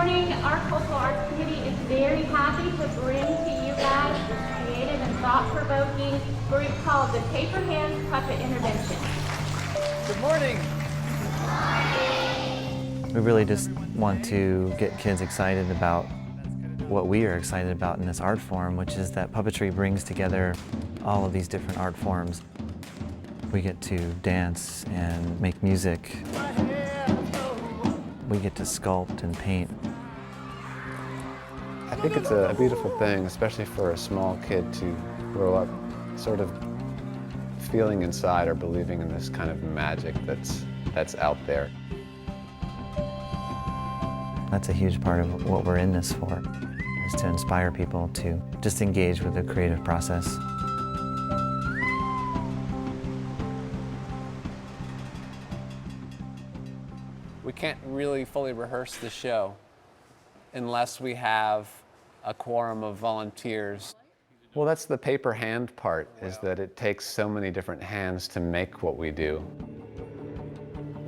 morning, our Cultural Arts Committee is very happy to bring to you guys this creative and thought-provoking group called the Paperhand Puppet Intervention. Good morning. We really just want to get kids excited about what we are excited about in this art form, which is that puppetry brings together all of these different art forms. We get to dance and make music. We get to sculpt and paint. I think it's a beautiful thing, especially for a small kid to grow up sort of feeling inside or believing in this kind of magic that's out there. That's a huge part of what we're in this for, is to inspire people to just engage with the creative process. We can't really fully rehearse the show unless we have a quorum of volunteers. Well, that's the paper hand part, is that it takes so many different hands to make what we do.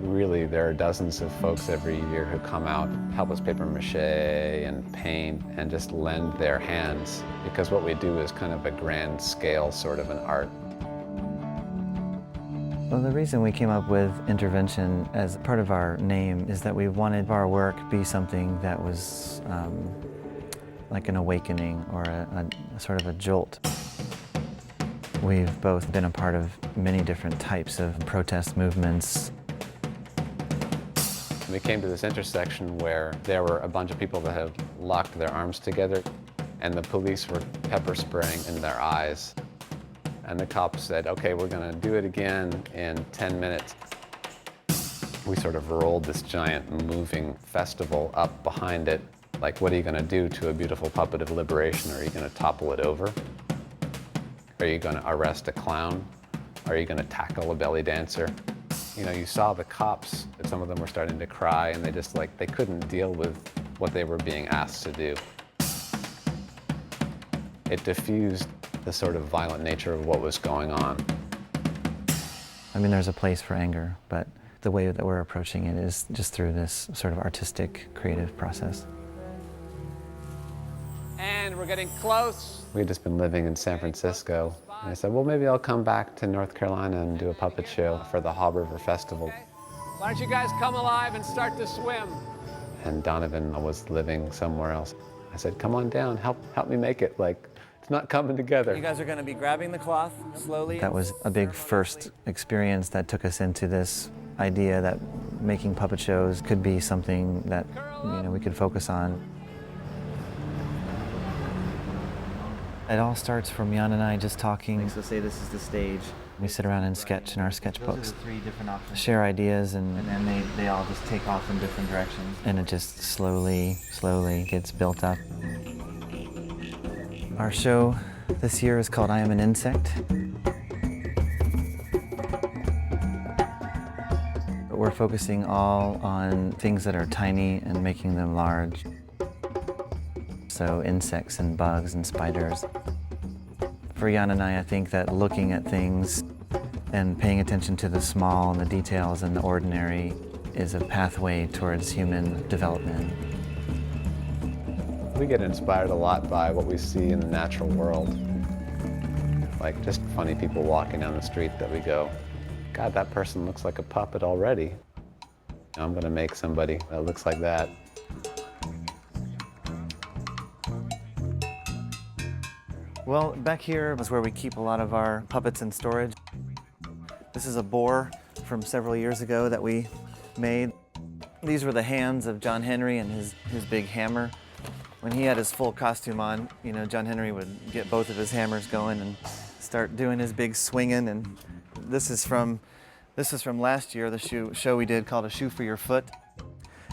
Really, there are dozens of folks every year who come out, help us paper mache and paint and just lend their hands, because what we do is kind of a grand scale sort of an art. Well, the reason we came up with intervention as part of our name is that we wanted our work be something that was like an awakening or a sort of a jolt. We've both been a part of many different types of protest movements. We came to this intersection where there were a bunch of people that had locked their arms together, and the police were pepper spraying in their eyes. And the cops said, okay, we're gonna do it again in 10 minutes. We sort of rolled this giant moving festival up behind it. Like, what are you gonna do to a beautiful puppet of liberation? Are you gonna topple it over? Are you gonna arrest a clown? Are you gonna tackle a belly dancer? You know, you saw the cops, some of them were starting to cry, and they couldn't deal with what they were being asked to do. It diffused the sort of violent nature of what was going on. I mean, there's a place for anger, but the way that we're approaching it is just through this sort of artistic, creative process. And we're getting close. We'd just been living in San Francisco, and I said, well, maybe I'll come back to North Carolina and do a puppet show for the Haw River Festival. Why don't you guys come alive and start to swim? And Donovan was living somewhere else. I said, come on down, help me make it. Like, it's not coming together. You guys are going to be grabbing the cloth slowly. That was a big first experience that took us into this idea that making puppet shows could be something that, you know, we could focus on. It all starts from Jan and I just talking. So say this is the stage. We sit around and sketch in our sketchbooks. Those are the three different options. Share ideas and then they all just take off in different directions. And it just slowly gets built up. Our show this year is called I Am an Insect. We're focusing all on things that are tiny and making them large. So insects and bugs and spiders. For Jan and I think that looking at things and paying attention to the small and the details and the ordinary is a pathway towards human development. We get inspired a lot by what we see in the natural world. Like just funny people walking down the street that we go, God, that person looks like a puppet already. I'm gonna make somebody that looks like that. Well, back here is where we keep a lot of our puppets in storage. This is a boar from several years ago that we made. These were the hands of John Henry and his big hammer. When he had his full costume on, you know, John Henry would get both of his hammers going and start doing his big swinging. And this is from last year, the show we did called A Shoe for Your Foot.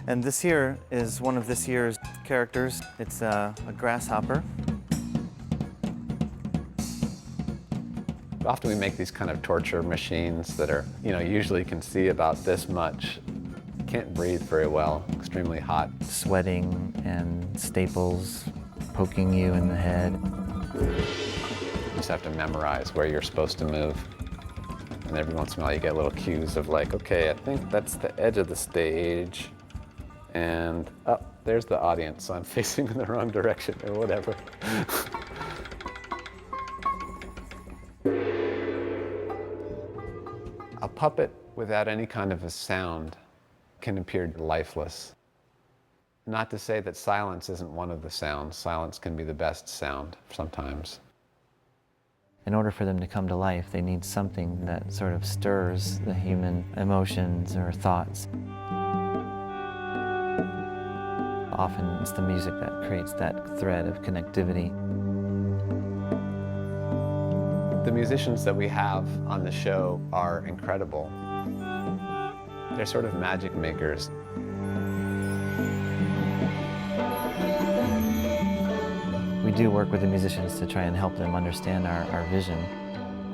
And this here is one of this year's characters. It's a grasshopper. Often we make these kind of torture machines that are, you know, usually you can see about this much. Can't breathe very well, extremely hot. Sweating and staples poking you in the head. You just have to memorize where you're supposed to move. And every once in a while you get little cues of like, okay, I think that's the edge of the stage. And, oh, there's the audience, so I'm facing in the wrong direction or whatever. A puppet without any kind of a sound can appear lifeless. Not to say that silence isn't one of the sounds. Silence can be the best sound sometimes. In order for them to come to life, they need something that sort of stirs the human emotions or thoughts. Often it's the music that creates that thread of connectivity. The musicians that we have on the show are incredible. They're sort of magic makers. We do work with the musicians to try and help them understand our vision.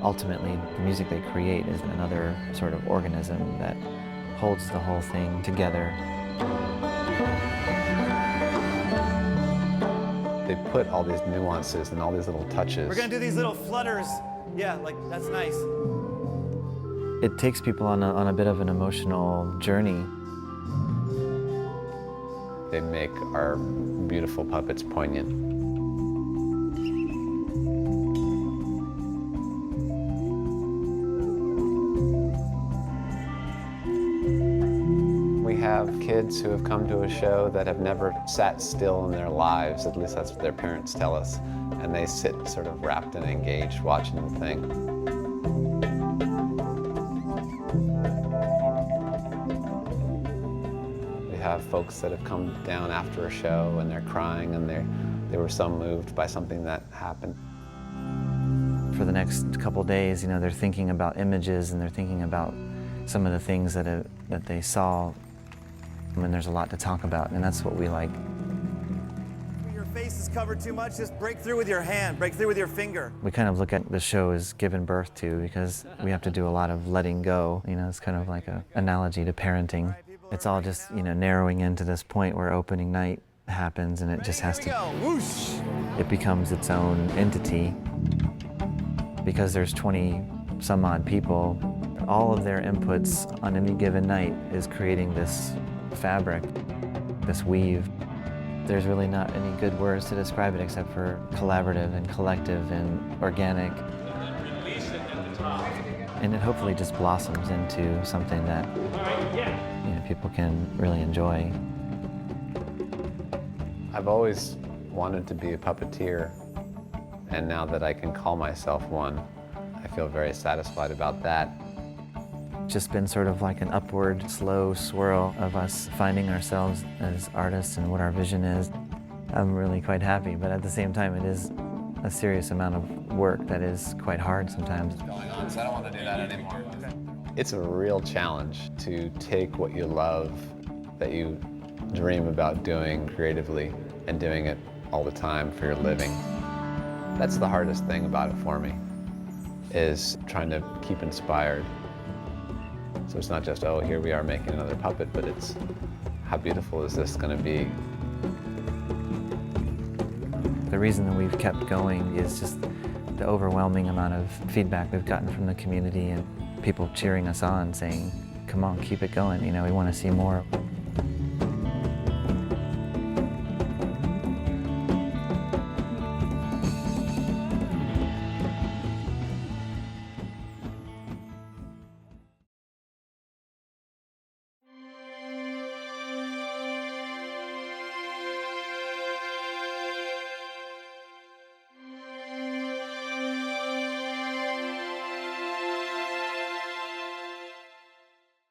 Ultimately, the music they create is another sort of organism that holds the whole thing together. They put all these nuances and all these little touches. We're gonna do these little flutters. Yeah, like, that's nice. It takes people on a bit of an emotional journey. They make our beautiful puppets poignant. We have kids who have come to a show that have never sat still in their lives, at least that's what their parents tell us, and they sit sort of rapt and engaged watching the thing. We have folks that have come down after a show and they're crying and they were so moved by something that happened. For the next couple days, you know, they're thinking about images and they're thinking about some of the things that they saw. And there's a lot to talk about, and that's what we like. If your face is covered too much, just break through with your hand, break through with your finger. We kind of look at the show as given birth to because we have to do a lot of letting go. You know, it's kind of like an analogy to parenting. It's all just, you know, narrowing into this point where opening night happens and it just has to, Whoosh! it becomes its own entity. Because there's 20 some odd people, all of their inputs on any given night is creating this fabric, this weave. There's really not any good words to describe it except for collaborative and collective and organic. And it hopefully just blossoms into something that, you know, people can really enjoy. I've always wanted to be a puppeteer, and now that I can call myself one, I feel very satisfied about that. Just been sort of like an upward, slow swirl of us finding ourselves as artists and what our vision is. I'm really quite happy, but at the same time, it is a serious amount of work that is quite hard sometimes. Going on, so I don't want to do that anymore. It's a real challenge to take what you love, that you dream about doing creatively, and doing it all the time for your living. That's the hardest thing about it for me, is trying to keep inspired. So it's not just, oh, here we are making another puppet, but it's, how beautiful is this going to be? The reason that we've kept going is just the overwhelming amount of feedback we've gotten from the community and people cheering us on, saying, come on, keep it going, you know, we want to see more.